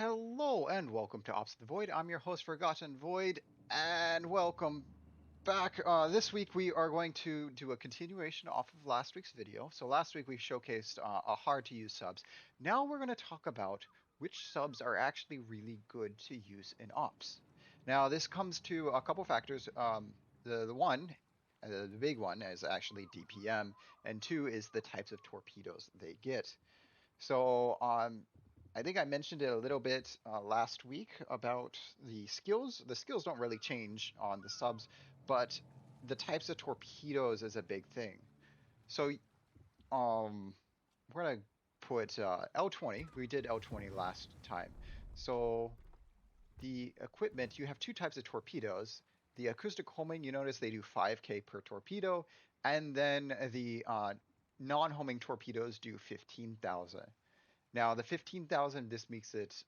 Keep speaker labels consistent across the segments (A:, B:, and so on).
A: Hello and welcome to Ops of the Void. I'm your host, Forgotten Void, and welcome back. This week we are going to do a continuation off of last week's video. So last week we showcased a hard to use subs. Now we're going to talk about which subs are actually really good to use in Ops. Now this comes to a couple factors. The big one is actually DPM, and two is the types of torpedoes they get. So I think I mentioned it a little bit last week about the skills. The skills don't really change on the subs, but the types of torpedoes is a big thing. So um, we're gonna put L20. We did L20 last time. So the equipment, you have two types of torpedoes. The acoustic homing, you notice they do 5K per torpedo, and then the non-homing torpedoes do 15,000. Now, the 15,000, this makes it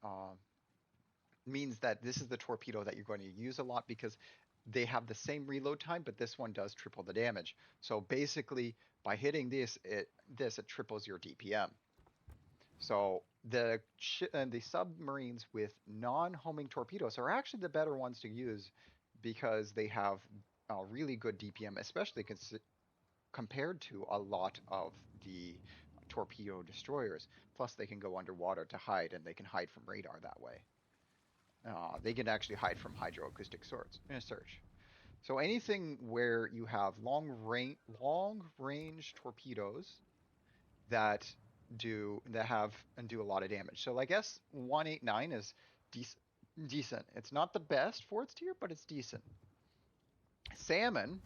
A: means that this is the torpedo that you're going to use a lot because they have the same reload time, but this one does triple the damage. So basically, by hitting it triples your DPM. So the submarines with non-homing torpedoes are actually the better ones to use because they have really good DPM, especially compared to a lot of the torpedo destroyers. Plus, they can go underwater to hide, and they can hide from radar that way. They can actually hide from hydroacoustic swords in a search. So anything where you have long range torpedoes that do a lot of damage. So I guess 189 is decent. Decent. It's not the best for its tier, but it's decent. Salmon,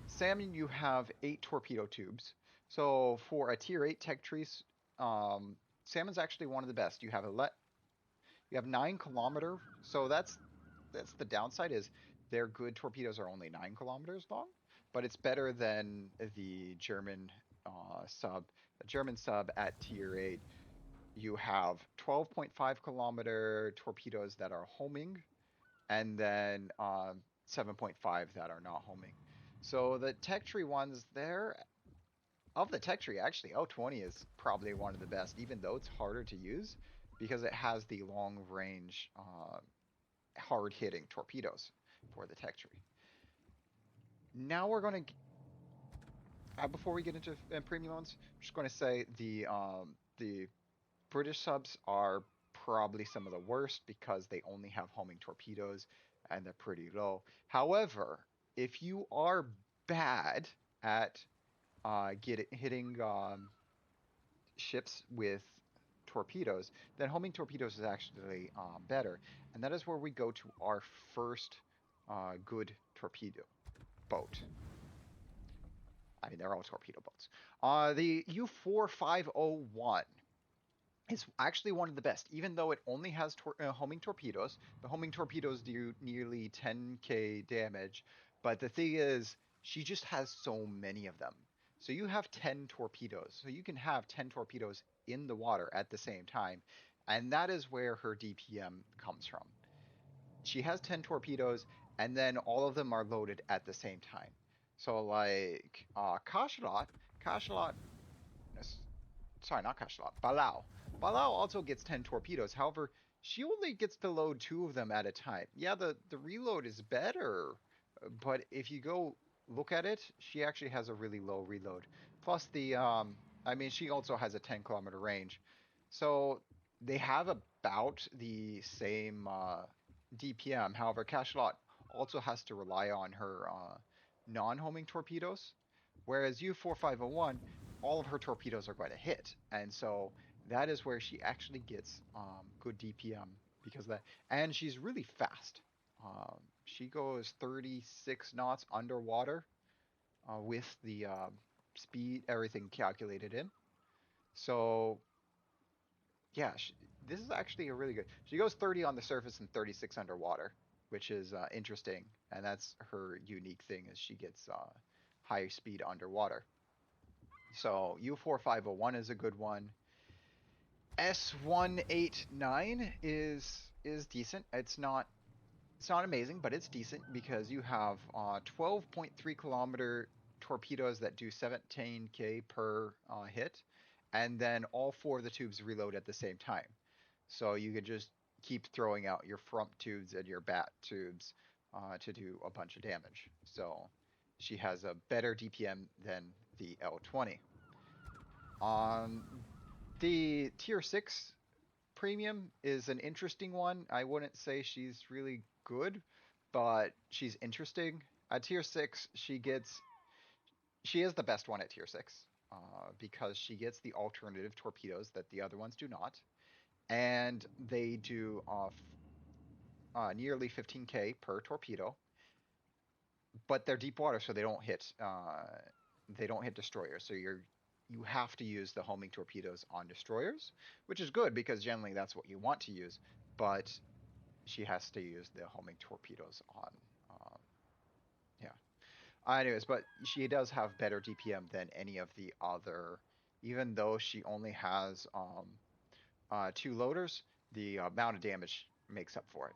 A: salmon, you have 8 torpedo tubes. So for a tier 8 tech tree, salmon's actually one of the best. You have 9 kilometer. So that's the downside is their good torpedoes are only 9 kilometers long, but it's better than the German sub. The German sub at tier 8, you have 12.5 kilometer torpedoes that are homing, and then 7.5 that are not homing. So the tech tree ones there, of the tech tree, actually, O20 is probably one of the best, even though it's harder to use because it has the long range, hard hitting torpedoes for the tech tree. Now we're going to, before we get into premium ones, I'm just going to say the British subs are probably some of the worst because they only have homing torpedoes and they're pretty low. However, if you are bad at hitting ships with torpedoes, then homing torpedoes is actually better. And that is where we go to our first good torpedo boat. I mean, they're all torpedo boats. The U4501 is actually one of the best, even though it only has homing torpedoes. The homing torpedoes do nearly 10k damage, but the thing is, she just has so many of them. So you have 10 torpedoes. So you can have 10 torpedoes in the water at the same time, and that is where her DPM comes from. She has 10 torpedoes, and then all of them are loaded at the same time. So like Cachalot, sorry, not Cachalot, Balau. Balau also gets 10 torpedoes. However, she only gets to load 2 of them at a time. Yeah, the reload is better, but if you go look at it, she actually has a really low reload. Plus I mean, she also has a 10-kilometer range. So they have about the same DPM. However, Cachalot also has to rely on her non-homing torpedoes, whereas U4501, all of her torpedoes are going to hit. And so that is where she actually gets good DPM because of that. And she's really fast. She goes 36 knots underwater with the speed, everything calculated in. So yeah, this is actually a really good. She goes 30 on the surface and 36 underwater, which is interesting. And that's her unique thing is she gets high speed underwater. So U4501 is a good one. S189 is decent. It's not amazing, but it's decent because you have 12.3 kilometer torpedoes that do 17k per hit, and then all 4 of the tubes reload at the same time. So you could just keep throwing out your front tubes and your bat tubes to do a bunch of damage. So she has a better DPM than the L20. The tier 6 premium is an interesting one. I wouldn't say she's really good, but she's interesting. At tier 6, she is the best one at tier 6 because she gets the alternative torpedoes that the other ones do not. And they do nearly 15k per torpedo, but they're deep water, so they don't hit destroyers. So you have to use the homing torpedoes on destroyers, which is good because generally that's what you want to use. But she has to use the homing torpedoes on, yeah. Anyways, but she does have better DPM than any of the other, even though she only has 2 loaders, the amount of damage makes up for it.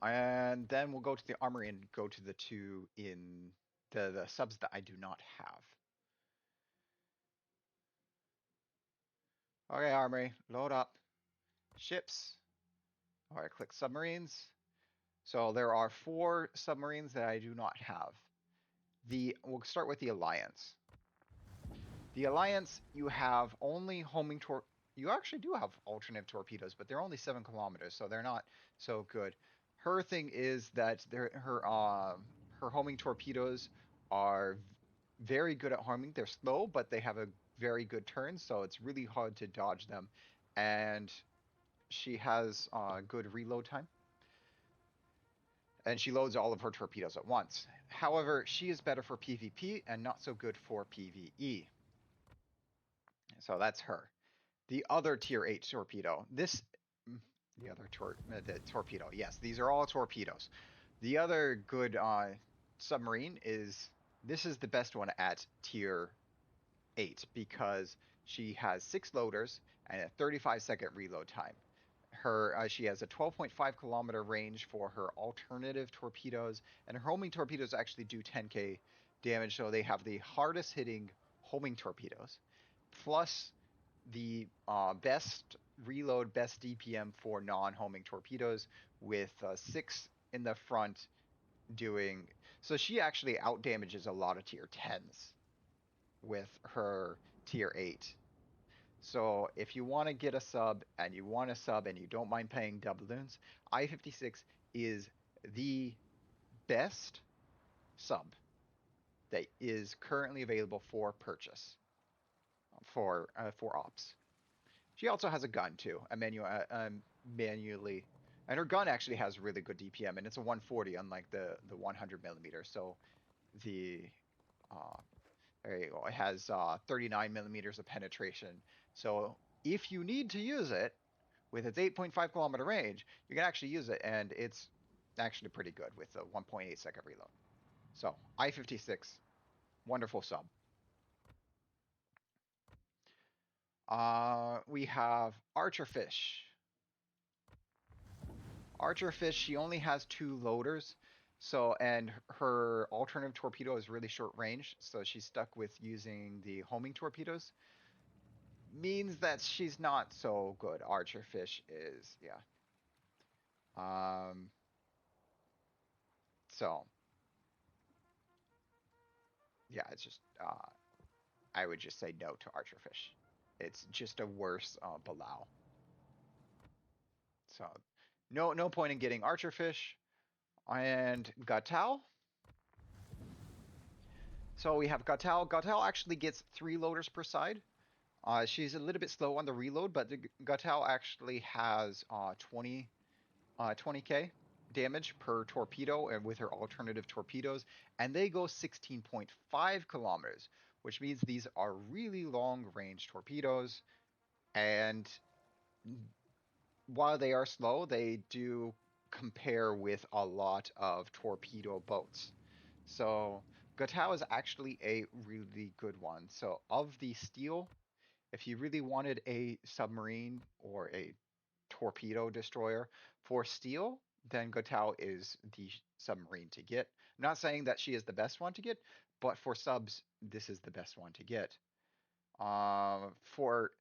A: And then we'll go to the armory and go to the two in the subs that I do not have. Okay, armory, load up. Ships. All right, click submarines. So there are 4 submarines that I do not have. We'll start with the Alliance. The Alliance, you have only homing you actually do have alternative torpedoes, but they're only 7 kilometers, so they're not so good. Her thing is that her homing torpedoes are very good at homing. They're slow, but they have a very good turn, so it's really hard to dodge them. And she has good reload time. And she loads all of her torpedoes at once. However, she is better for PvP and not so good for PvE. So that's her. The other tier 8 torpedo. The torpedo. Yes, these are all torpedoes. The other good submarine this is the best one at tier 8 because she has 6 loaders and a 35-second reload time. She has a 12.5 kilometer range for her alternative torpedoes, and her homing torpedoes actually do 10k damage, so they have the hardest hitting homing torpedoes, plus the best reload, best DPM for non-homing torpedoes, with 6 in the front doing. So she actually out damages a lot of tier 10s with her tier 8. So if you want to get a sub and you don't mind paying doubloons, I-56 is the best sub that is currently available for purchase for ops. She also has a gun too, manually, and her gun actually has really good DPM, and it's a 140 unlike the 100 millimeter. So the uh, there you go. It has 39 millimeters of penetration. So if you need to use it with its 8.5 kilometer range, you can actually use it, and it's actually pretty good with a 1.8 second reload. So I-56, wonderful sub. We have Archerfish. Archerfish, she only has 2 loaders. So, and her alternative torpedo is really short range, so she's stuck with using the homing torpedoes. Means that she's not so good. Archerfish is, yeah. Um, so yeah, it's just I would just say no to Archerfish. It's just a worse Balau. So no point in getting Archerfish. And Gatal. So we have Gatal. Gatal actually gets 3 loaders per side. She's a little bit slow on the reload, but the Gatal actually has 20k damage per torpedo, and with her alternative torpedoes, and they go 16.5 kilometers, which means these are really long range torpedoes. And while they are slow, they do compare with a lot of torpedo boats. So Gotao is actually a really good one. So of the steel, if you really wanted a submarine or a torpedo destroyer for steel, then Gotao is the submarine to get. I'm not saying that she is the best one to get, but for subs, this is the best one to get. For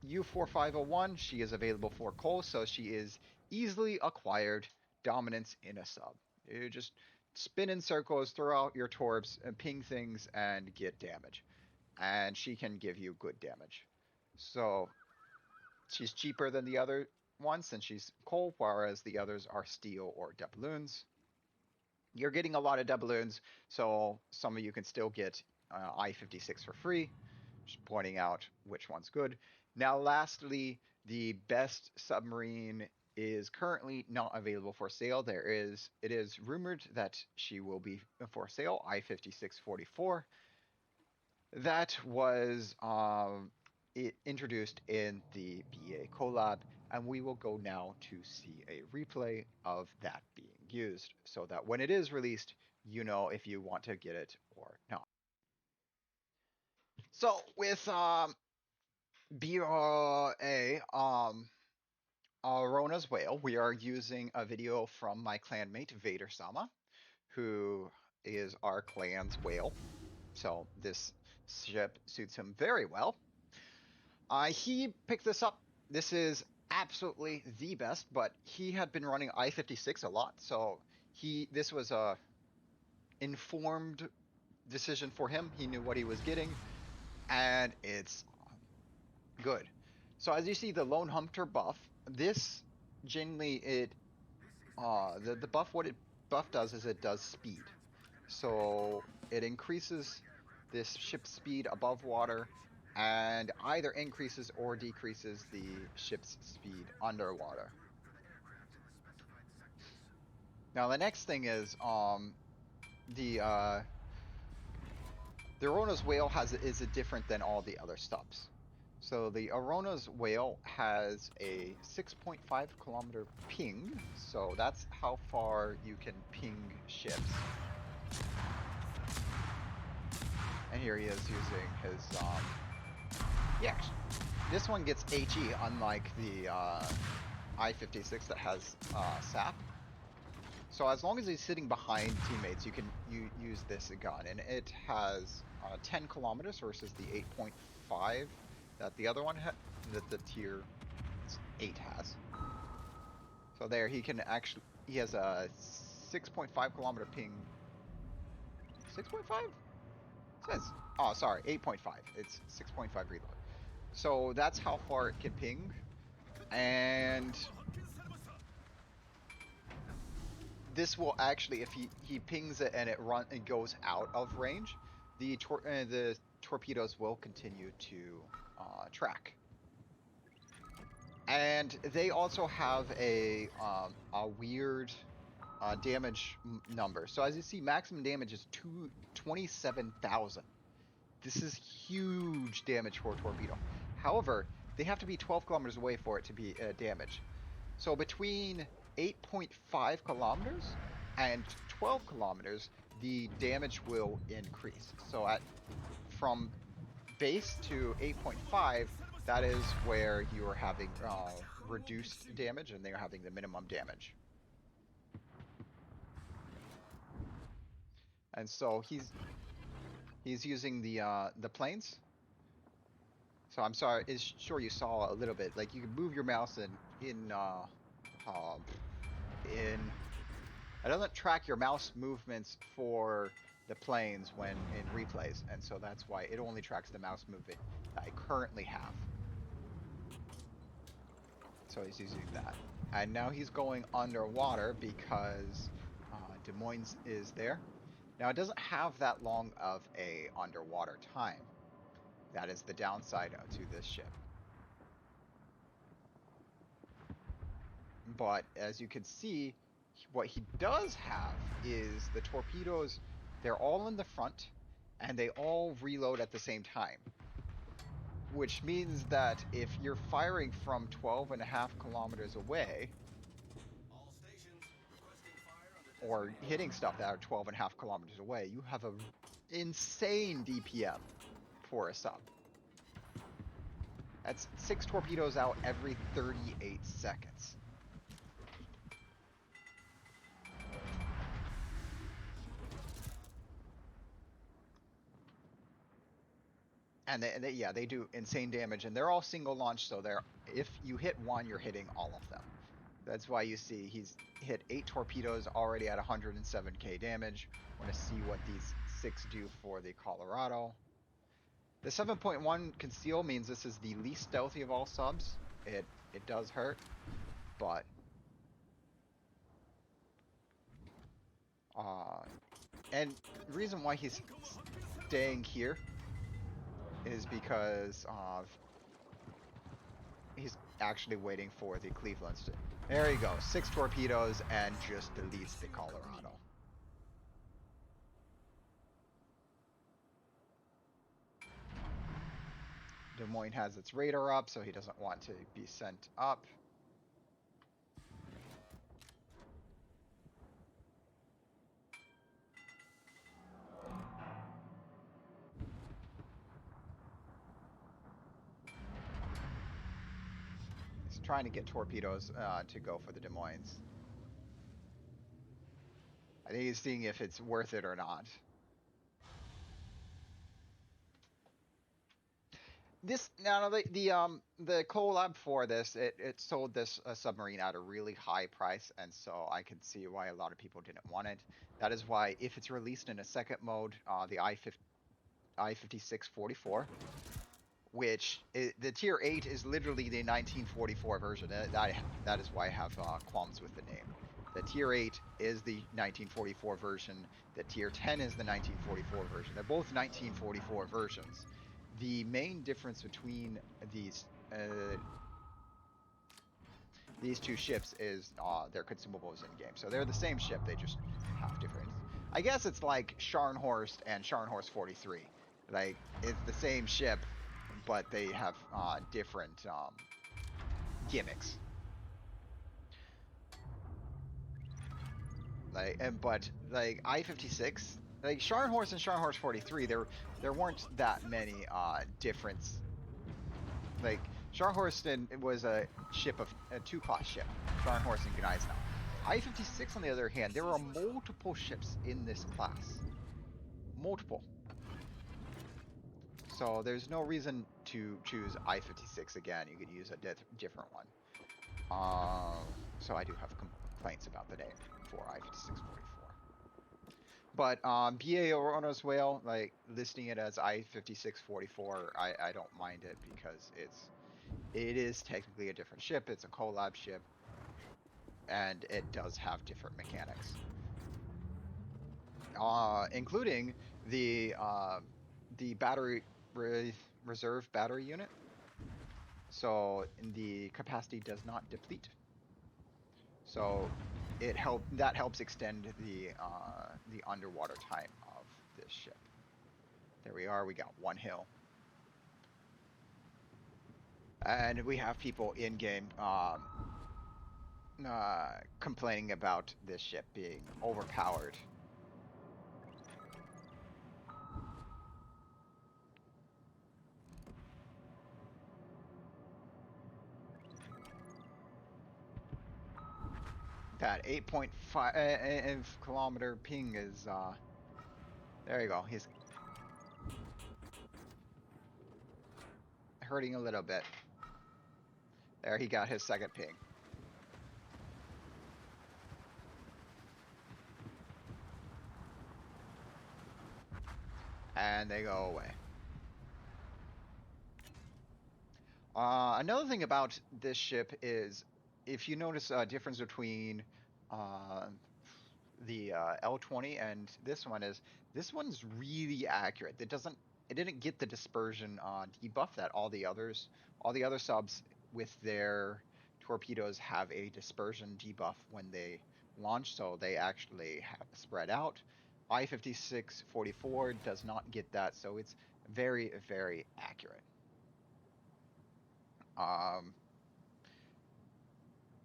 A: U4501, she is available for coal, so she is easily acquired dominance in a sub. You just spin in circles, throw out your torps, and ping things and get damage. And she can give you good damage. So she's cheaper than the other ones since she's coal, whereas the others are steel or doubloons. You're getting a lot of doubloons, so some of you can still get I-56 for free. Just pointing out which one's good. Now, lastly, the best submarine is currently not available for sale. It is rumored that she will be for sale, I-5644. That was introduced in the BA collab, and we will go now to see a replay of that being used so that when it is released, you know if you want to get it or not. So with BRA, Arona's whale, we are using a video from my clanmate Vader Sama, who is our clan's whale. So this ship suits him very well. He picked this up. This is absolutely the best, but he had been running I-56 a lot, so this was a informed decision for him. He knew what he was getting, and it's good. So as you see, the Lone Hunter buff, this generally the buff, what it buff does is it does speed. So it increases this ship's speed above water and either increases or decreases the ship's speed underwater. Now the next thing is the Arona's whale is different than all the other subs. So the Arona's whale has a 6.5 kilometer ping, so that's how far you can ping ships. And here he is using his yeah, this one gets HE, unlike the I-56 that has SAP. So as long as he's sitting behind teammates, you can use this gun, and it has 10 kilometers versus the 8.5 that the other one that the tier 8 has. So there, he has a 6.5 kilometer ping. 6.5? Says, oh sorry, 8.5. It's 6.5 reload. So that's how far it can ping, and this will actually, if he pings it and it goes out of range, the torpedoes will continue to track. And they also have a weird damage number. So as you see, maximum damage is 27,000. This is huge damage for a torpedo. However, they have to be 12 kilometers away for it to be damage. So between 8.5 kilometers and 12 kilometers, the damage will increase. So from base to 8.5, that is where you are having reduced damage, and they are having the minimum damage. And so he's using the planes. So I'm sorry, sure you saw a little bit. Like you can move your mouse and it doesn't track your mouse movements for the planes when in replays, and so that's why it only tracks the mouse movement that I currently have. So he's using that, and now he's going underwater because Des Moines is there. Now it doesn't have that long of a underwater time. That is the downside to this ship. But as you can see, what he does have is the torpedoes, they're all in the front, and they all reload at the same time. Which means that if you're firing from 12.5 kilometers away, or hitting stuff that are 12.5 kilometers away, you have an insane DPM for a sub. That's 6 torpedoes out every 38 seconds. And yeah, they do insane damage, and they're all single launch, so if you hit one, you're hitting all of them. That's why you see he's hit 8 torpedoes already at 107k damage. Want to see what these 6 do for the Colorado. The 7.1 conceal means this is the least stealthy of all subs. It does hurt, but uh, and the reason why he's staying here is because of he's actually waiting for the Clevelands to. There you go, 6 torpedoes and just deletes the Colorado. Des Moines has its radar up, so he doesn't want to be sent up. He's trying to get torpedoes to go for the Des Moines. I think he's seeing if it's worth it or not. This now the collab for this it sold this submarine at a really high price, and so I can see why a lot of people didn't want it. That is why if it's released in a second mode, the I-5644, which the tier 8 is literally the 1944 version. That is why I have qualms with the name. The tier 8 is the 1944 version. The tier 10 is the 1944 version. They're both 1944 versions. The main difference between these two ships is their consumables in game. So they're the same ship, they just have different. I guess it's like Scharnhorst and Scharnhorst 43. Like it's the same ship, but they have different gimmicks. But like I-56, like Scharnhorst and Scharnhorst 43, there weren't that many difference. Like Scharnhorst was a ship of a 2-class ship, Scharnhorst and Gneisenau. I-56, on the other hand, there are multiple ships in this class, multiple. So there's no reason to choose I-56 again. You could use a different one. So I do have complaints about the name for I-5644. But BA Arona's whale, like listing it as I-5644, I don't mind it because it is technically a different ship. It's a collab ship, and it does have different mechanics, including the battery reserve battery unit. So the capacity does not deplete. So that helps extend the underwater time of this ship. There we are. We got one hill. And we have people in game complaining about this ship being overpowered. That 8.5 kilometer ping is there you go. He's hurting a little bit. There, he got his second ping. And they go away. Another thing about this ship is, if you notice a difference between the L20 and this one's really accurate. It didn't get the dispersion debuff that all the other subs with their torpedoes have a dispersion debuff when they launch, so they actually have spread out. I-5644 does not get that, so it's very, very accurate.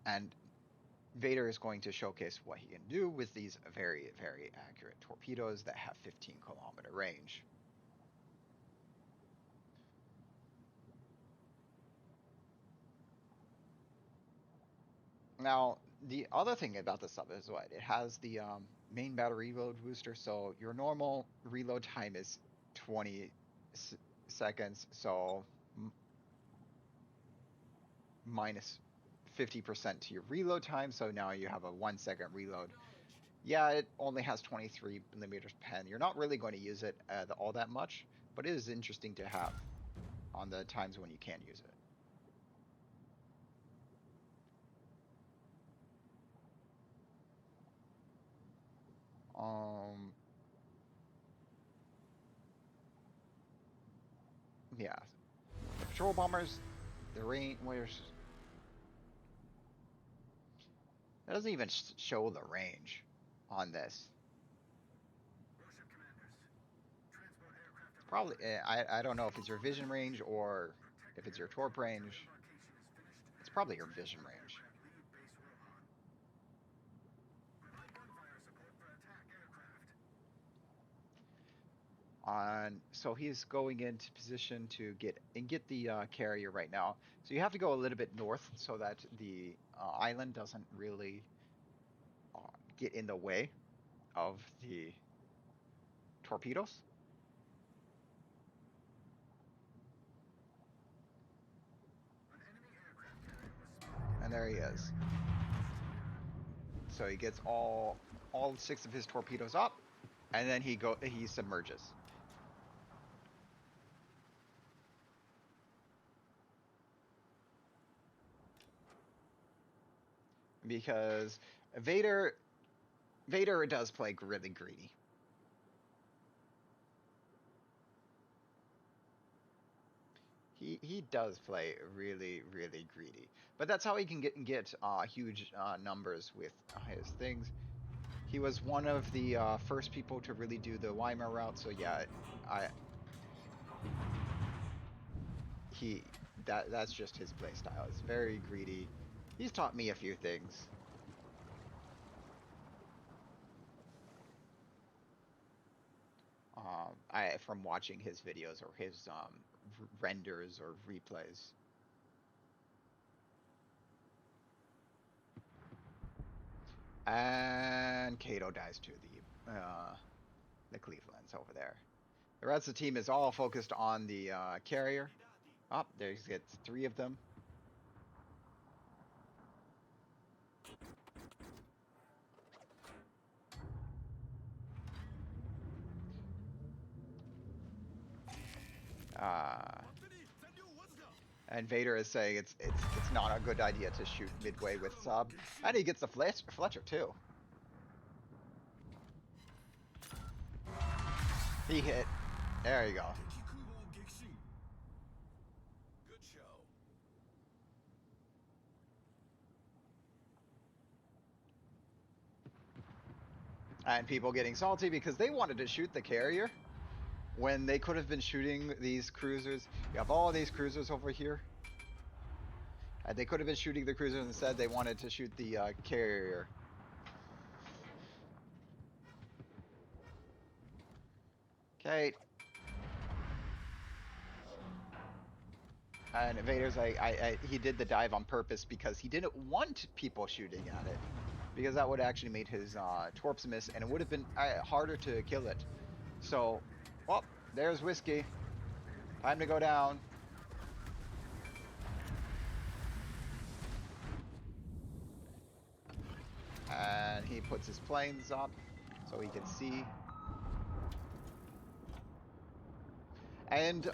A: And Vader is going to showcase what he can do with these very, very accurate torpedoes that have 15-kilometer range. Now, the other thing about the sub is what? It has the main battery reload booster, so your normal reload time is seconds, so minus 50% to your reload time, so now you have a 1 second reload. Yeah, it only has 23 millimeters pen. You're not really going to use it all that much, but it is interesting to have on the times when you can use it. Yeah, the patrol bombers, the range. It doesn't even show the range on this. Probably, I don't know if it's your vision range or if it's your torp range. It's probably your vision range. So he's going into position to get the carrier right now. So you have to go a little bit north so that the island doesn't really get in the way of the torpedoes. And there he is. So he gets all 6 of his torpedoes up, and then he submerges. Because Vader does play really greedy. He does play really greedy, but that's how he can get huge numbers with his things. He was one of the first people to really do the Weimar route, so yeah, I he that's just his play style. It's very greedy. He's taught me a few things. I from watching his videos or his renders or replays. And Kato dies to the Clevelands over there. The rest of the team is all focused on the carrier. Oh, there's 3 of them. And Vader is saying it's not a good idea to shoot midway with Sub. And he gets the Fletcher too. He hit. There you go. And people getting salty because they wanted to shoot the carrier when they could have been shooting these cruisers. You have all these cruisers over here. And they could have been shooting the cruisers instead. They wanted to shoot the carrier. Okay. And Vader's like, he did the dive on purpose because he didn't want people shooting at it. Because that would actually made his torps miss, and it would have been harder to kill it. So, well, there's Whiskey. Time to go down. And he puts his planes up so he can see. And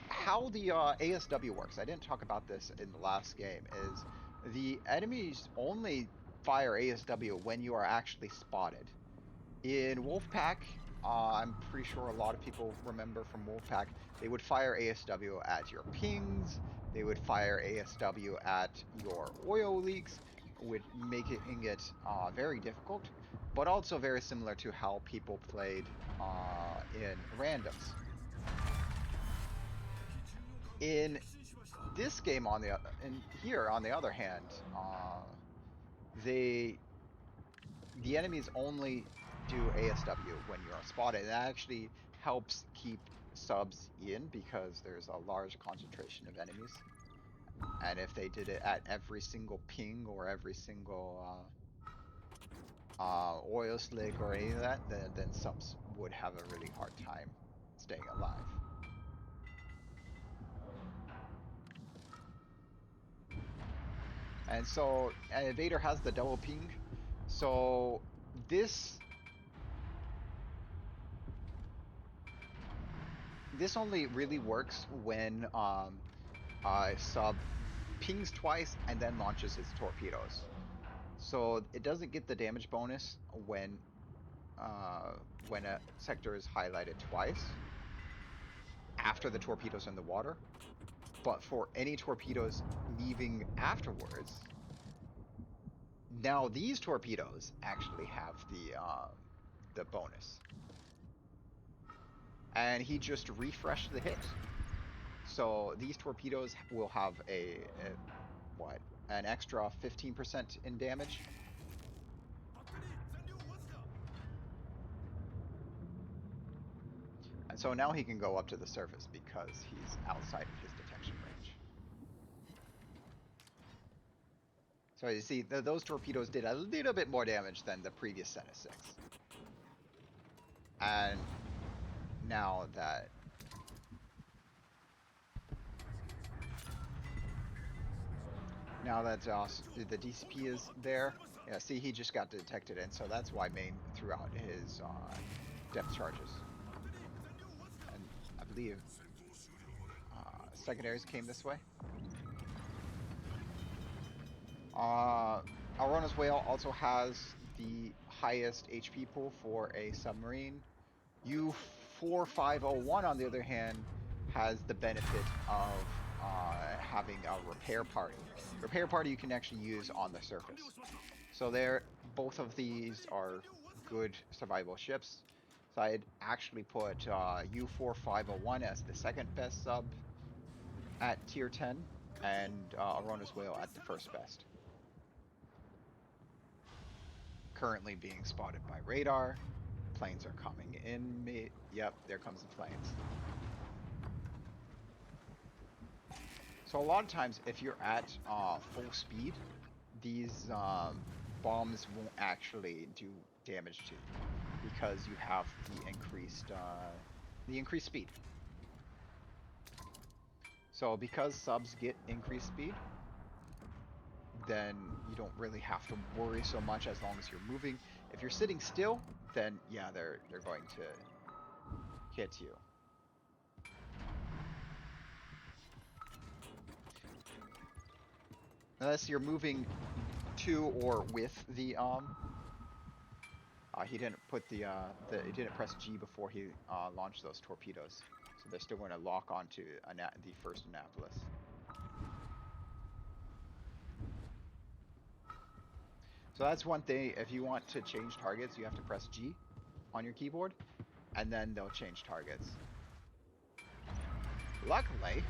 A: how the ASW works. I didn't talk about this in the last game. Is the enemies only fire ASW when you are actually spotted. In Wolfpack, I'm pretty sure a lot of people remember from Wolfpack, they would fire ASW at your pings, they would fire ASW at your oil leaks, with making it very difficult, but also very similar to how people played in randoms. In this game, here on the other hand, they the enemies only do ASW when you are spotted. That actually helps keep subs in because there's a large concentration of enemies. And if they did it at every single ping or every single oil slick or any of that, then subs would have a really hard time staying alive. And so Vader has the double ping. So this only really works when sub pings twice and then launches his torpedoes. So it doesn't get the damage bonus when a sector is highlighted twice after the torpedoes in the water. But for any torpedoes leaving afterwards, now these torpedoes actually have the bonus. And he just refreshed the hit. So these torpedoes will have what? An extra 15% in damage. And so now he can go up to the surface because he's outside of his detection range. So you see, those torpedoes did a little bit more damage than the previous set of 6. And now that the DCP is there, yeah, see, he just got detected, and so that's why Main threw out his depth charges. And I believe secondaries came this way. Arona's Whale also has the highest HP pool for a submarine. U4501, on the other hand, has the benefit of having a repair party. Repair party you can actually use on the surface. So both of these are good survival ships. So I'd actually put U4501 as the second best sub at tier 10, and Arona's Whale at the first best. Currently being spotted by radar. Planes are coming in. Yep, there comes the planes. So a lot of times, if you're at full speed, these bombs won't actually do damage to you because you have the increased speed. So because subs get increased speed, then you don't really have to worry so much as long as you're moving. If you're sitting still, then yeah, they're going to hit you. Unless you're moving to or with the he didn't put he didn't press G before he launched those torpedoes, so they're still going to lock onto the first Annapolis. So that's one thing. If you want to change targets, you have to press G on your keyboard, and then they'll change targets. Luckily,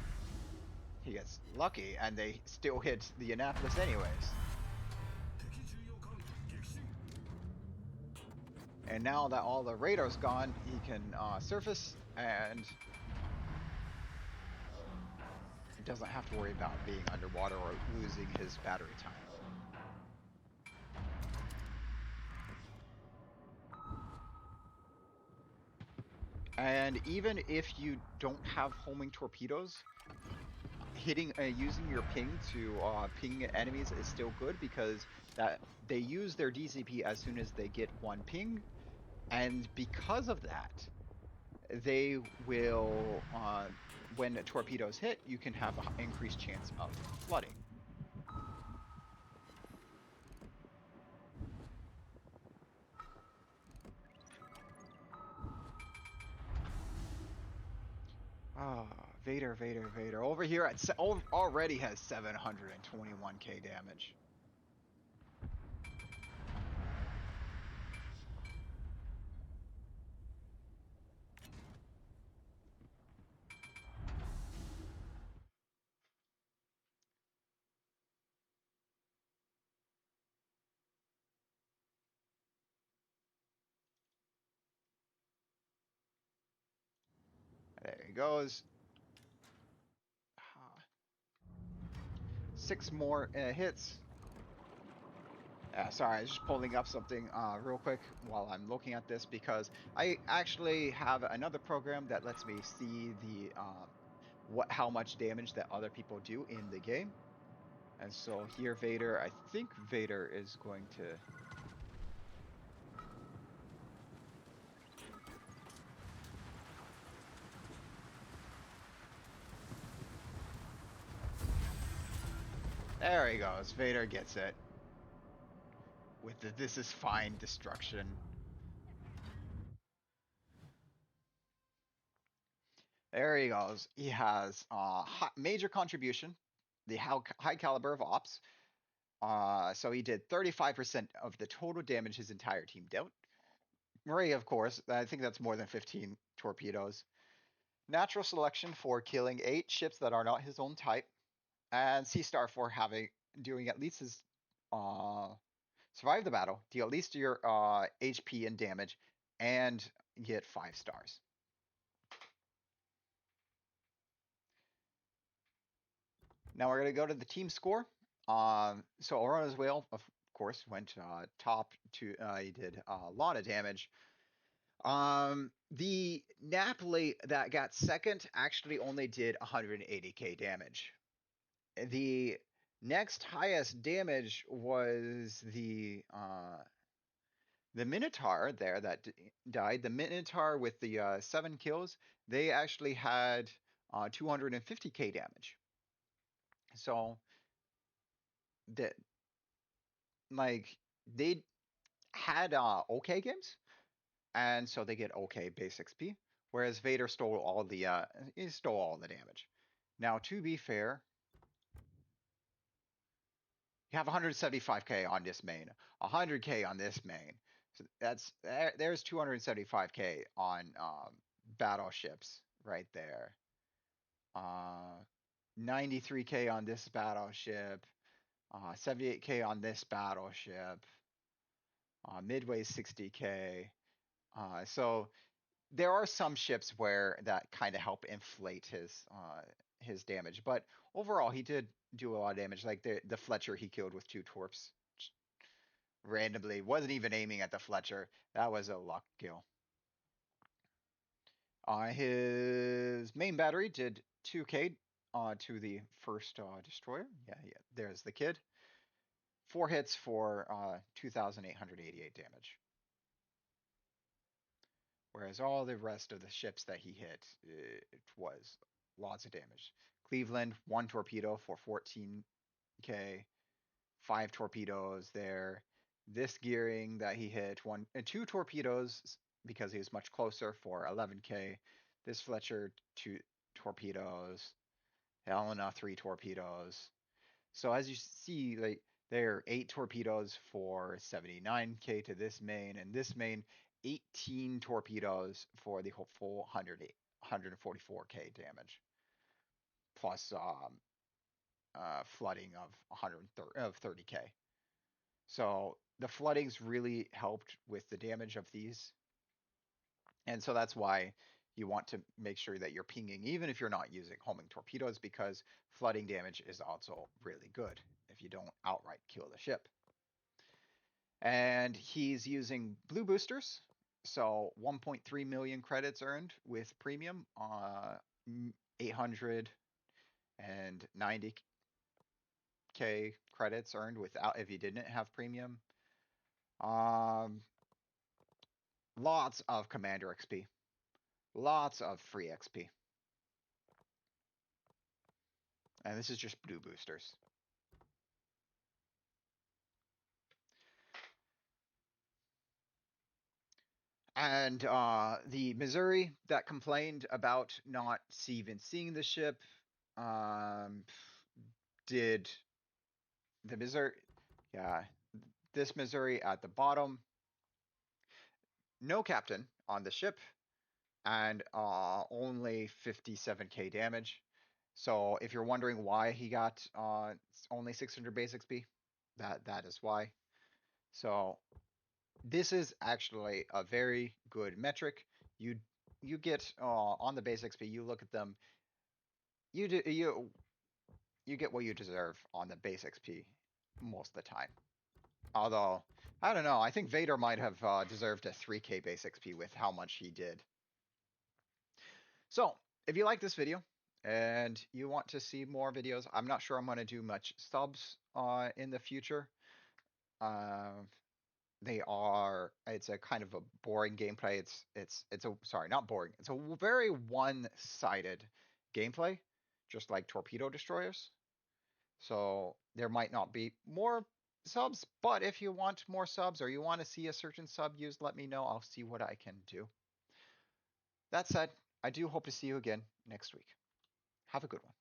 A: he gets lucky, and they still hit the Annapolis anyways. And now that all the radar's gone, he can surface and doesn't have to worry about being underwater or losing his battery time. And even if you don't have homing torpedoes, using your ping to ping enemies is still good because they use their DCP as soon as they get one ping, and because of that, they will when torpedoes hit, you can have an increased chance of flooding. Ah, Vader. Over here already has 721k damage. There he goes. 6 more hits. Sorry, I was just pulling up something real quick while I'm looking at this because I actually have another program that lets me see the how much damage that other people do in the game. And so here Vader, I think Vader is going to... There he goes. Vader gets it. With the "this is fine" destruction. There he goes. He has major contribution, the high caliber of ops. So he did 35% of the total damage his entire team dealt. Murray, of course, I think that's more than 15 torpedoes. Natural selection for killing 8 ships that are not his own type. And C star for doing at least his survive the battle, deal at least your HP and damage, and get 5 stars. Now we're going to go to the team score. So Arona's whale, of course, went top to. He did a lot of damage. The Napoli that got second actually only did 180k damage. The next highest damage was the Minotaur there that died. The Minotaur with the 7 kills, they actually had 250k damage. So that, like, they had okay games, and so they get okay base XP. Whereas Vader stole all the damage. Now, to be fair, you have 175k on this main, 100k on this main. So there's 275k on battleships right there. 93k on this battleship, 78k on this battleship, Midway 60k. So there are some ships where that kind of help inflate his damage, but overall he did do a lot of damage. Like the Fletcher he killed with 2 torps randomly, wasn't even aiming at the Fletcher. That was a luck kill. His main battery did 2k to the first destroyer. Yeah, there's the kid. 4 hits for 2,888 damage. Whereas all the rest of the ships that he hit, it was lots of damage. Cleveland, 1 torpedo for 14k, 5 torpedoes there. This gearing that he hit, 2 torpedoes because he was much closer for 11k. This Fletcher, 2 torpedoes. Arona, 3 torpedoes. So as you see, like, there are 8 torpedoes for 79k to this main, and this main 18 torpedoes for the full 144k damage, plus flooding of 30k. So the floodings really helped with the damage of these, and so that's why you want to make sure that you're pinging, even if you're not using homing torpedoes, because flooding damage is also really good if you don't outright kill the ship. And he's using blue boosters, so 1.3 million credits earned with premium, 890k credits earned without if you didn't have premium. Lots of commander XP, lots of free XP. And this is just blue boosters. And the Missouri that complained about not even seeing the ship, did the Missouri, yeah, this Missouri at the bottom, no captain on the ship, and only 57k damage. So if you're wondering why he got only 600 base XP, that is why. So this is actually a very good metric. You get on the base XP. You look at them. You get what you deserve on the base XP most of the time. Although I don't know. I think Vader might have deserved a 3k base XP with how much he did. So if you like this video, and you want to see more videos, I'm not sure I'm going to do much subs in the future. Uh, it's a kind of a boring gameplay. It's a, sorry, not boring. It's a very one-sided gameplay, just like torpedo destroyers. So there might not be more subs, but if you want more subs or you want to see a certain sub used, let me know. I'll see what I can do. That said, I do hope to see you again next week. Have a good one.